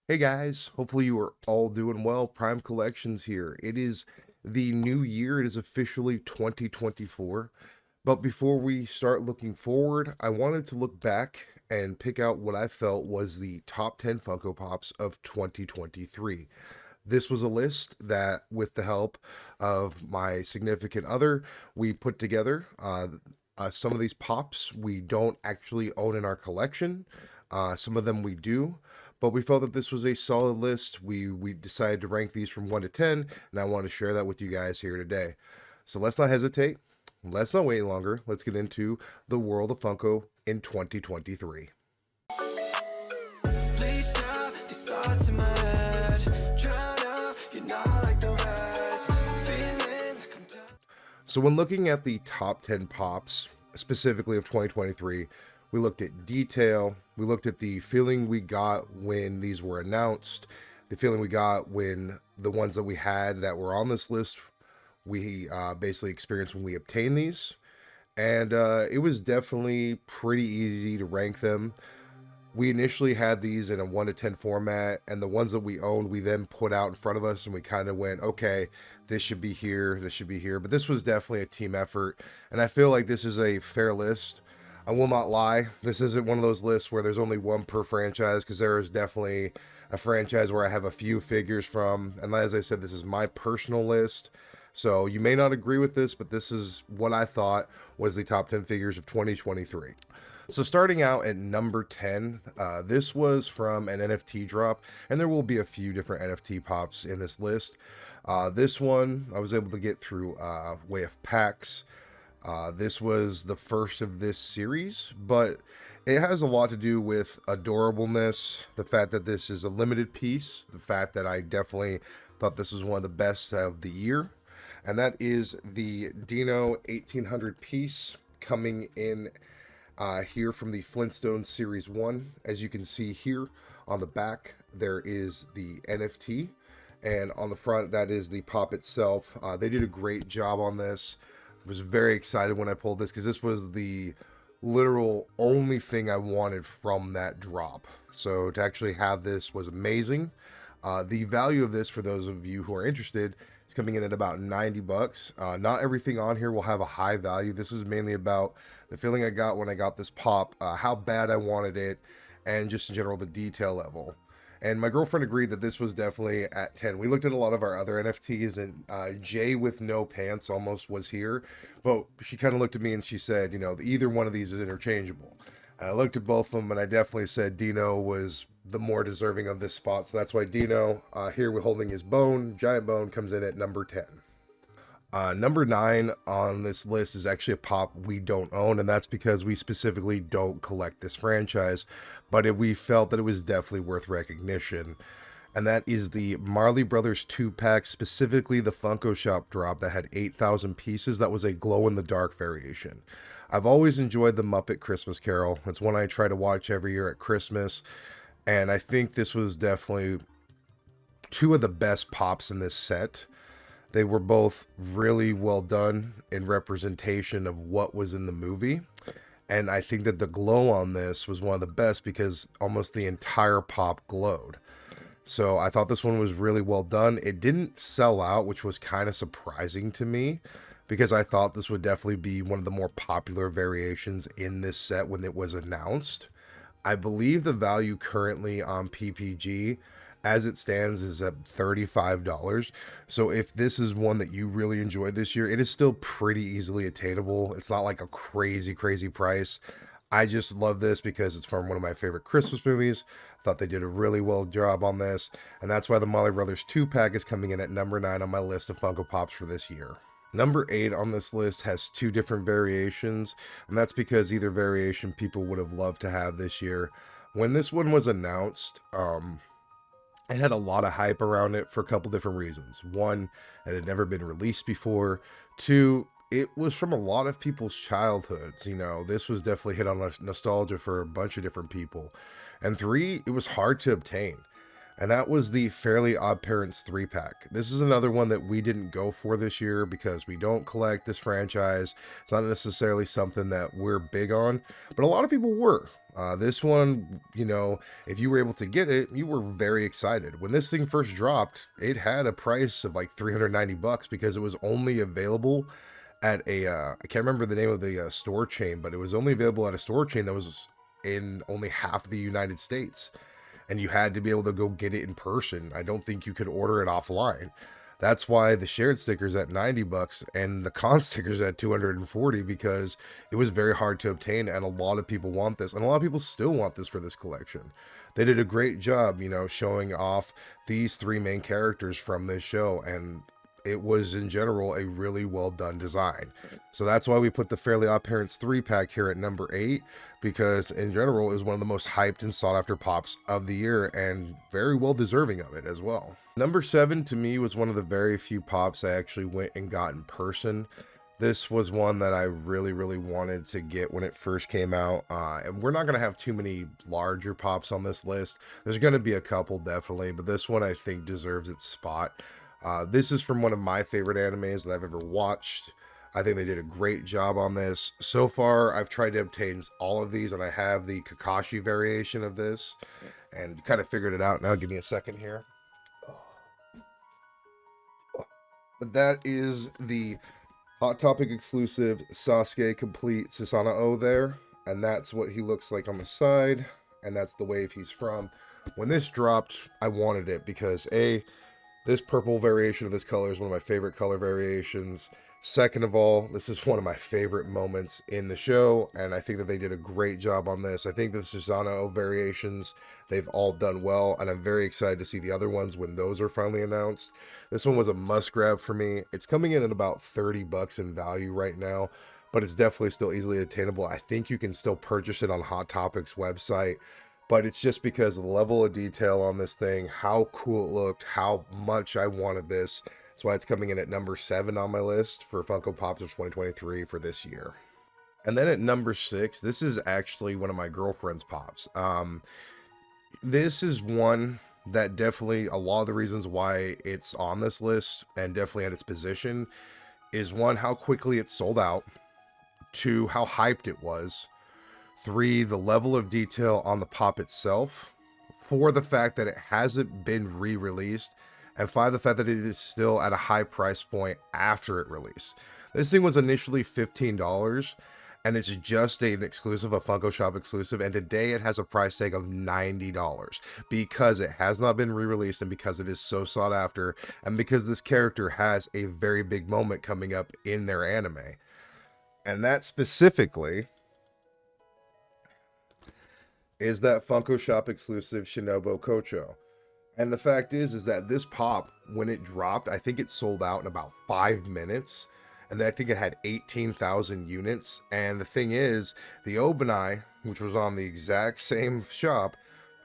Hey guys, hopefully you are all doing well. Prime Collections here. It is the new year. It is officially 2024. But before we start looking forward, I wanted to look back and pick out what I felt was the top 10 Funko Pops of 2023. This was a list that, with the help of my significant other, we put together. Some of these pops we don't actually own in our collection. Some of them we do, but we felt that this was a solid list. We decided to rank these from 1 to 10, and I want to share that with you guys here today. So let's not hesitate. Let's not wait longer. Let's get into the world of Funko in 2023. So when looking at the top 10 pops, specifically of 2023, we looked at detail, we looked at the feeling we got when these were announced, the feeling we got when the ones that we had that were on this list, we basically experienced when we obtained these. And it was definitely pretty easy to rank them. We initially had these in a 1 to 10 format, and the ones that we owned we then put out in front of us, and we kind of went, okay, this should be here, this should be here. But this was definitely a team effort, and I feel like this is a fair list. I will not lie, this isn't one of those lists where there's only one per franchise, because there is definitely a franchise where I have a few figures from, and as I said, this is my personal list. So you may not agree with this, but this is what I thought was the top 10 figures of 2023. So starting out at number 10, this was from an NFT drop, and there will be a few different NFT pops in this list. This one I was able to get through way of packs. This was the first of this series, but it has a lot to do with adorableness, the fact that this is a limited piece, the fact that I definitely thought this was one of the best of the year, and that is the Dino 1800 piece coming in here from the Flintstones Series 1. As you can see here on the back, there is the NFT, and on the front, that is the pop itself. They did a great job on this. I was very excited when I pulled this because this was the literal only thing I wanted from that drop. So to actually have this was amazing. The value of this, for those of you who are interested, is coming in at about 90 bucks. Not everything on here will have a high value. This is mainly about the feeling I got when I got this pop, how bad I wanted it, and just in general the detail level. And my girlfriend agreed that this was definitely at 10. We looked at a lot of our other NFTs, and Jay with no pants almost was here, but she kind of looked at me and she said, you know, either one of these is interchangeable. And I looked at both of them, and I definitely said Dino was the more deserving of this spot. So that's why Dino, here with holding his bone, giant bone, comes in at number 10. Number 9 on this list is actually a pop we don't own, and that's because we specifically don't collect this franchise, but we felt that it was definitely worth recognition. And that is the Marley Brothers 2-pack, specifically the Funko Shop drop that had 8,000 pieces. That was a glow-in-the-dark variation. I've always enjoyed the Muppet Christmas Carol. It's one I try to watch every year at Christmas, and I think this was definitely two of the best pops in this set. They were both really well done in representation of what was in the movie. And I think that the glow on this was one of the best because almost the entire pop glowed. So I thought this one was really well done. It didn't sell out, which was kind of surprising to me because I thought this would definitely be one of the more popular variations in this set when it was announced. I believe the value currently on PPG as it stands is at $35. So if this is one that you really enjoyed this year, it is still pretty easily attainable. It's not like a crazy price. I just love this because it's from one of my favorite Christmas movies. Thought they did a really well job on this, and that's why the Marley Brothers 2-pack is coming in at number 9 on my list of Funko Pops for this year. Number 8 on this list has 2 different variations, and that's because either variation people would have loved to have this year. When this one was announced, it had a lot of hype around it for a couple different reasons. One, it had never been released before. Two, it was from a lot of people's childhoods. You know, this was definitely hit on nostalgia for a bunch of different people. And three, it was hard to obtain. and that was the Fairly Odd Parents 3-pack. This is another one that we didn't go for this year because we don't collect this franchise. It's not necessarily something that we're big on, but a lot of people were. This one, you know, if you were able to get it, you were very excited. When this thing first dropped, it had a price of like $390 because it was only available at a, I can't remember the name of the store chain, but it was only available at a store chain that was in only half the United States. And you had to be able to go get it in person. I don't think you could order it offline. That's why the shared stickers at $90 and the con stickers at $240, because it was very hard to obtain, and a lot of people want this, and a lot of people still want this for this collection. They did a great job, you know, showing off these three main characters from this show, and it was in general a really well done design. So that's why we put the Fairly Odd Parents 3-pack here at number 8, because in general it was one of the most hyped and sought after pops of the year, and very well deserving of it as well. Number 7 to me was one of the very few pops I actually went and got in person. This was one that I really wanted to get when it first came out, and we're not going to have too many larger pops on this list. There's going to be a couple definitely, but this one I think deserves its spot. This is from one of my favorite animes that I've ever watched. I think they did a great job on this. So far, I've tried to obtain all of these, and I have the Kakashi variation of this, and kind of figured it out. Now, give me a second here. But that is the Hot Topic exclusive Sasuke Complete Susanoo there, and that's what he looks like on the side, and that's the wave he's from. When this dropped, I wanted it because this purple variation of this color is one of my favorite color variations. Second of all, this is one of my favorite moments in the show, and I think that they did a great job on this. I think the Susanoo variations, they've all done well, and I'm very excited to see the other ones when those are finally announced. This one was a must grab for me. It's coming in at about $30 in value right now, but it's definitely still easily attainable. I think you can still purchase it on Hot Topic's website, but it's just because of the level of detail on this thing, how cool it looked, how much I wanted this. That's why it's coming in at number 7 on my list for Funko Pops of 2023 for this year. And then at number 6, this is actually one of my girlfriend's pops. This is one that definitely, a lot of the reasons why it's on this list and definitely at its position is 1, how quickly it sold out, 2, how hyped it was, 3, the level of detail on the pop itself, 4, the fact that it hasn't been re-released, and 5, the fact that it is still at a high price point after it released. This thing was initially $15, and it's just an exclusive, a Funko Shop exclusive, and today it has a price tag of $90 because it has not been re-released, and because it is so sought after, and because this character has a very big moment coming up in their anime. And that specifically is that Funko Shop exclusive Shinobu Kocho. And the fact is that this pop, when it dropped, I think it sold out in about 5 minutes. And then I think it had 18,000 units. And the thing is, the Obanai, which was on the exact same shop,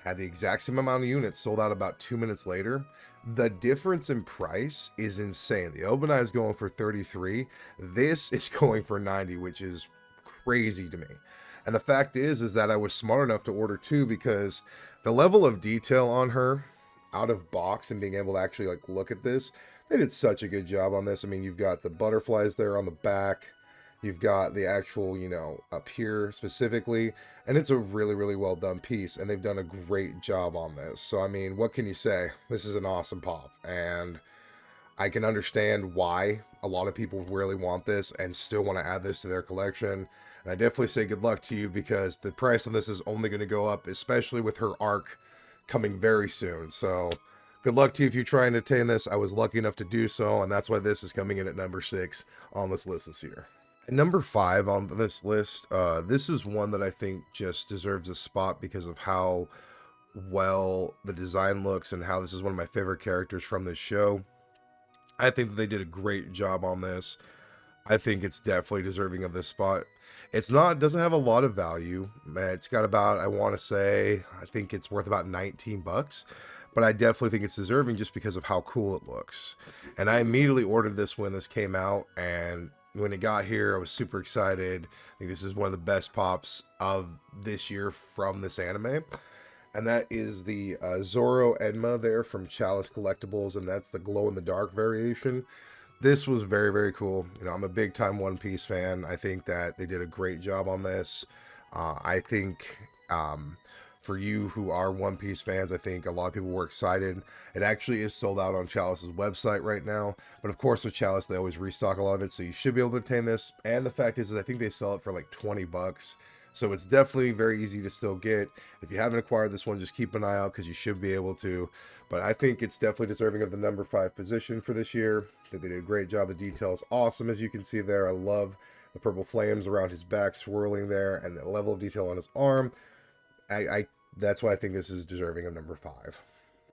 had the exact same amount of units, sold out about 2 minutes later. The difference in price is insane. The Obanai is going for 33. This is going for 90, which is crazy to me. And the fact is that I was smart enough to order 2 because the level of detail on her out of box and being able to actually like look at this, they did such a good job on this. I mean, you've got the butterflies there on the back, you've got the actual, you know, up here specifically, and it's a really well done piece, and they've done a great job on this. So I mean, what can you say? This is an awesome pop, and I can understand why a lot of people really want this and still want to add this to their collection. And I definitely say good luck to you, because the price on this is only going to go up, especially with her arc coming very soon. So good luck to you if you try and attain this. I was lucky enough to do so, and that's why this is coming in at number 6 on this list this year. At number 5 on this list, this is one that I think just deserves a spot because of how well the design looks and how this is one of my favorite characters from this show. I think that they did a great job on this. I think it's definitely deserving of this spot. Doesn't have a lot of value. It's got about, I think it's worth about $19, but I definitely think it's deserving just because of how cool it looks. And I immediately ordered this when this came out, and when it got here, I was super excited. I think this is one of the best pops of this year from this anime. and that is the Zoro Edma there from Chalice Collectibles, and that's the glow in the dark variation. This was very, very cool. You know, I'm a big time One Piece fan. I think that they did a great job on this. I think for you who are One Piece fans, I think a lot of people were excited. It actually is sold out on Chalice's website right now. But of course, with Chalice, they always restock a lot of it, so you should be able to obtain this. And the fact is I think they sell it for like 20 bucks. So it's definitely very easy to still get. If you haven't acquired this one, just keep an eye out because you should be able to. But I think it's definitely deserving of the number 5 position for this year. I think they did a great job. The details awesome, as you can see there. I love the purple flames around his back swirling there, and the level of detail on his arm. That's why I think this is deserving of number 5.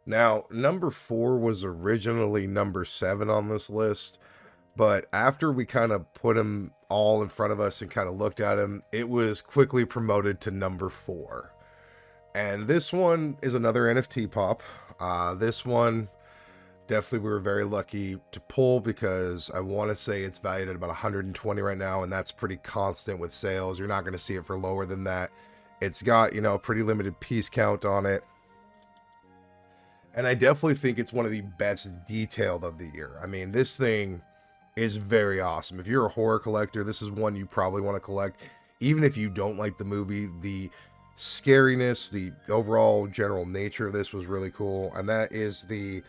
Now, number 4 was originally number 7 on this list, but after we kind of put him all in front of us and kind of looked at him, it was quickly promoted to number 4. And this one is another NFT pop. This one, definitely we were very lucky to pull because I want to say it's valued at about 120 right now, and that's pretty constant with sales. You're not going to see it for lower than that. It's got, you know, a pretty limited piece count on it. And I definitely think it's one of the best detailed of the year. I mean, this thing is very awesome. If you're a horror collector, this is one you probably want to collect. Even if you don't like the movie, the scariness, the overall general nature of this was really cool. And that is the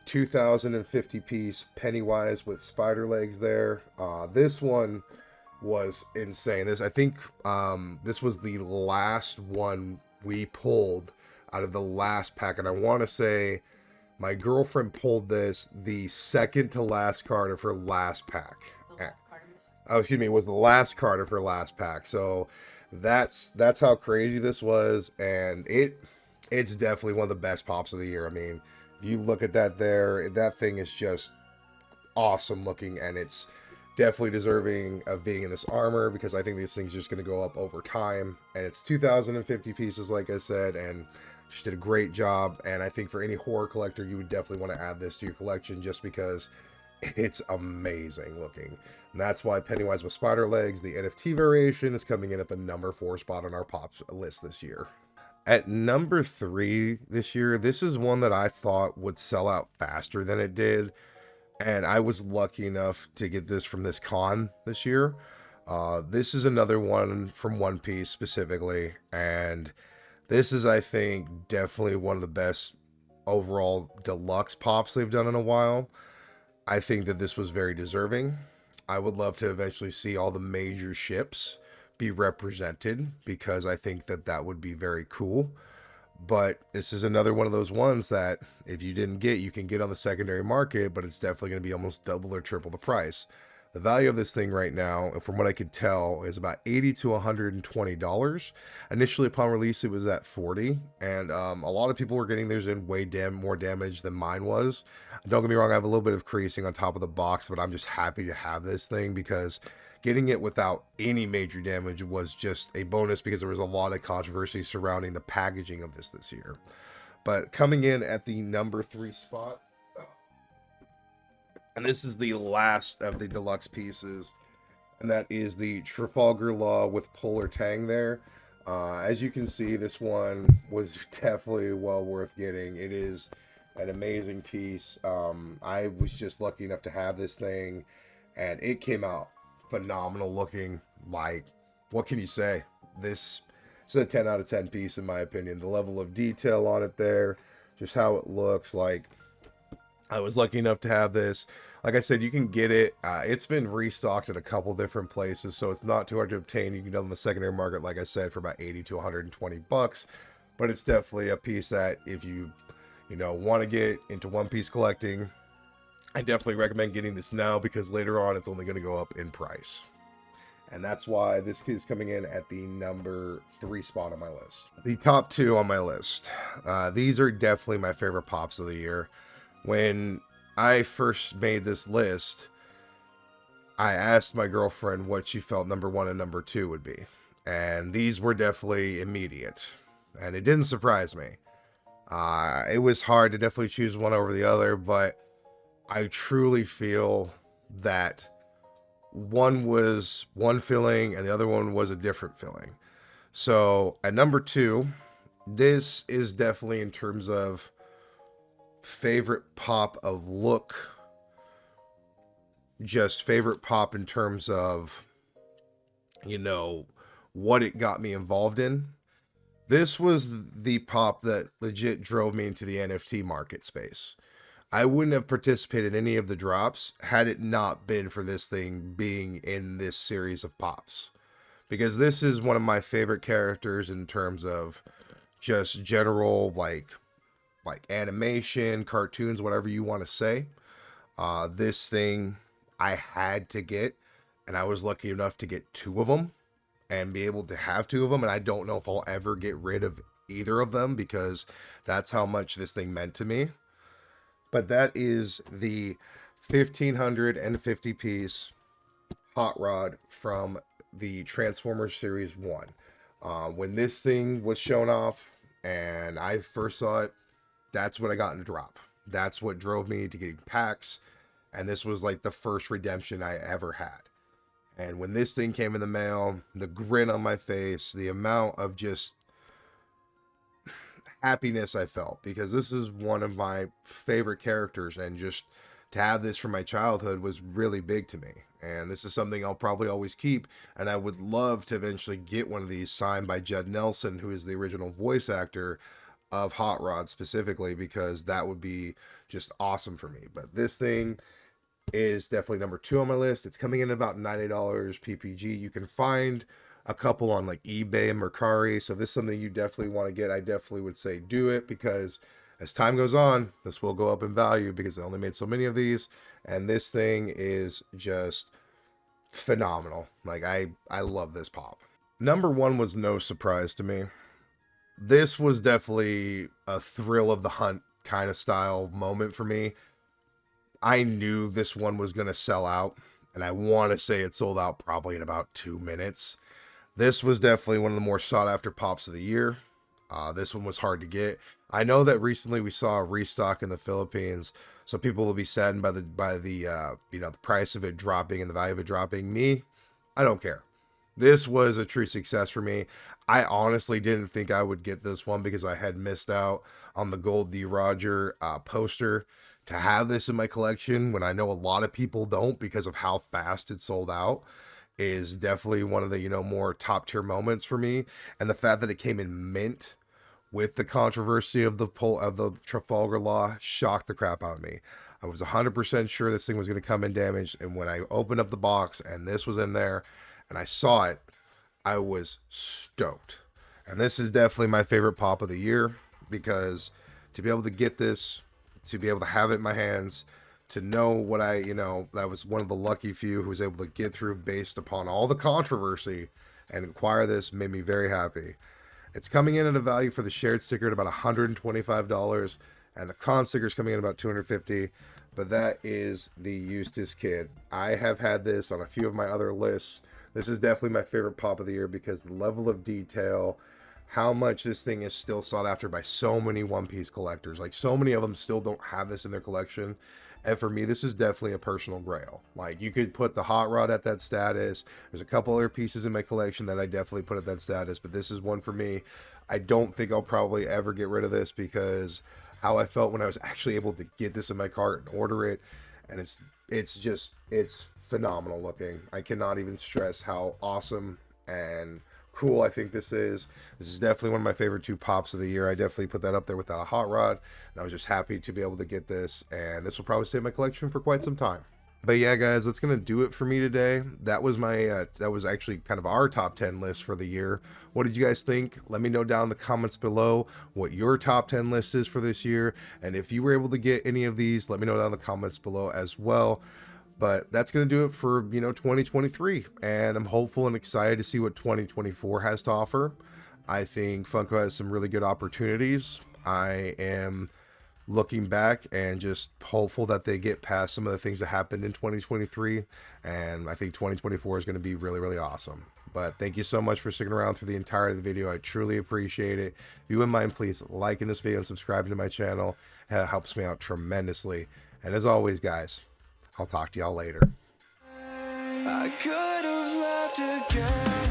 2050 piece Pennywise with spider legs there. This one was insane. I think this was the last one we pulled out of the last pack, and I want to say my girlfriend pulled this the second to last card of her last pack. Oh, excuse me, it was the last card of her last pack. So that's how crazy this was, and it's definitely one of the best pops of the year. I mean, if you look at that there, that thing is just awesome looking, and it's definitely deserving of being in this armor because I think this thing's just going to go up over time. And it's 2,050 pieces, like I said, and just did a great job. And I think for any horror collector, you would definitely want to add this to your collection just because it's amazing looking. And that's why Pennywise with spider legs, the NFT variation, is coming in at the number 4 spot on our pops list this year. At number 3 this year, this is one that I thought would sell out faster than it did. And I was lucky enough to get this from this con this year. This is another one from One Piece specifically. And this is, I think, definitely one of the best overall deluxe pops they've done in a while. I think that this was very deserving. I would love to eventually see all the major ships be represented because I think that that would be very cool. But this is another one of those ones that if you didn't get, you can get on the secondary market, but it's definitely going to be almost double or triple the price. The value of this thing right now, from what I could tell, is about $80 to $120. Initially, upon release, it was at $40, and a lot of people were getting theirs in way more damage than mine was. Don't get me wrong, I have a little bit of creasing on top of the box, but I'm just happy to have this thing because getting it without any major damage was just a bonus because there was a lot of controversy surrounding the packaging of this year. But coming in at the number 3 spot, and this is the last of the deluxe pieces, and that is the Trafalgar Law with Polar Tang there. As you can see, this one was definitely well worth getting. It is an amazing piece. I was just lucky enough to have this thing, and it came out phenomenal looking. Like, what can you say? This is a 10 out of 10 piece in my opinion. The level of detail on it there, just how it looks, like I was lucky enough to have this. Like I said, you can get it. It's been restocked at a couple different places, so it's not too hard to obtain. You can get it on the secondary market, like I said, for about 80 to 120 bucks. But it's definitely a piece that if you want to get into One Piece collecting, I definitely recommend getting this now because later on it's only going to go up in price. And that's why this is coming in at the number 3 spot on my list. The top 2 on my list. These are definitely my favorite pops of the year. When I first made this list, I asked my girlfriend what she felt number 1 and number 2 would be. And these were definitely immediate. And it didn't surprise me. It was hard to definitely choose one over the other, but I truly feel that one was one feeling and the other one was a different feeling. So at number 2, This is definitely in terms of favorite pop of look, just favorite pop in terms of, you know, what it got me involved in. This was the pop that legit drove me into the NFT market space. I wouldn't have participated in any of the drops had it not been for this thing being in this series of pops. Because this is one of my favorite characters in terms of just general like animation, cartoons, whatever you want to say. This thing I had to get, and I was lucky enough to get two of them and be able to have two of them. And I don't know if I'll ever get rid of either of them because that's how much this thing meant to me. But that is the 1550 piece hot rod from the Transformers Series 1. When this thing was shown off and I first saw it, that's what I got in a drop. That's what drove me to getting packs. And this was like the first redemption I ever had. And when this thing came in the mail, the grin on my face, the amount of just happiness I felt, because this is one of my favorite characters, and just to have this from my childhood was really big to me. And this is something I'll probably always keep, and I would love to eventually get one of these signed by Judd Nelson, who is the original voice actor of Hot Rod specifically, because that would be just awesome for me. But this thing is definitely number 2 on my list. It's coming in about $90 PPG. You can find a couple on like eBay and Mercari. So if this is something you definitely want to get, I definitely would say do it, because as time goes on, this will go up in value because they only made so many of these. And this thing is just phenomenal. Like I love this pop. Number 1 was no surprise to me. This was definitely a thrill of the hunt kind of style moment for me. I knew this one was going to sell out, and I want to say it sold out probably in about 2 minutes. This was definitely one of the more sought after pops of the year. This one was hard to get. I know that recently we saw a restock in the Philippines, so people will be saddened by the the price of it dropping and the value of it dropping. Me, I don't care. This was a true success for me. I honestly didn't think I would get this one because I had missed out on the Gold D. Roger poster. To have this in my collection when I know a lot of people don't because of how fast it sold out is definitely one of the, more top tier moments for me. And the fact that it came in mint with the controversy of the Trafalgar Law shocked the crap out of me. I was 100% sure this thing was going to come in damaged. And when I opened up the box and this was in there and I saw it, I was stoked. And this is definitely my favorite pop of the year, because to be able to get this, to be able to have it in my hands, to know what that was one of the lucky few who was able to get through based upon all the controversy and acquire this, made me very happy. It's coming in at a value for the shared sticker at about $125, and the con sticker is coming in about $250. But that is the Eustace Kid. I have had this on a few of my other lists. This is definitely my favorite pop of the year because the level of detail, how much this thing is still sought after by so many One Piece collectors. Like, so many of them still don't have this in their collection. And for me, this is definitely a personal grail. Like, you could put the Hot Rod at that status. There's a couple other pieces in my collection that I definitely put at that status, but this is one for me. I don't think I'll probably ever get rid of this because how I felt when I was actually able to get this in my cart and order it. And it's phenomenal looking. I cannot even stress how awesome and cool I think this is. This is definitely one of my favorite 2 pops of the year. I definitely put that up there without a Hot Rod, and I was just happy to be able to get this, and this will probably stay in my collection for quite some time. But yeah, guys, that's gonna do it for me today. That was my that was actually kind of our top 10 list for the year. What did you guys think? Let me know down in the comments below what your top 10 list is for this year, and if you were able to get any of these, let me know down in the comments below as well. But that's going to do it for, 2023. And I'm hopeful and excited to see what 2024 has to offer. I think Funko has some really good opportunities. I am looking back and just hopeful that they get past some of the things that happened in 2023. And I think 2024 is going to be really, really awesome. But thank you so much for sticking around through the entirety of the video. I truly appreciate it. If you wouldn't mind, please liking this video and subscribing to my channel. It helps me out tremendously. And as always, guys, I'll talk to y'all later. I could have left again.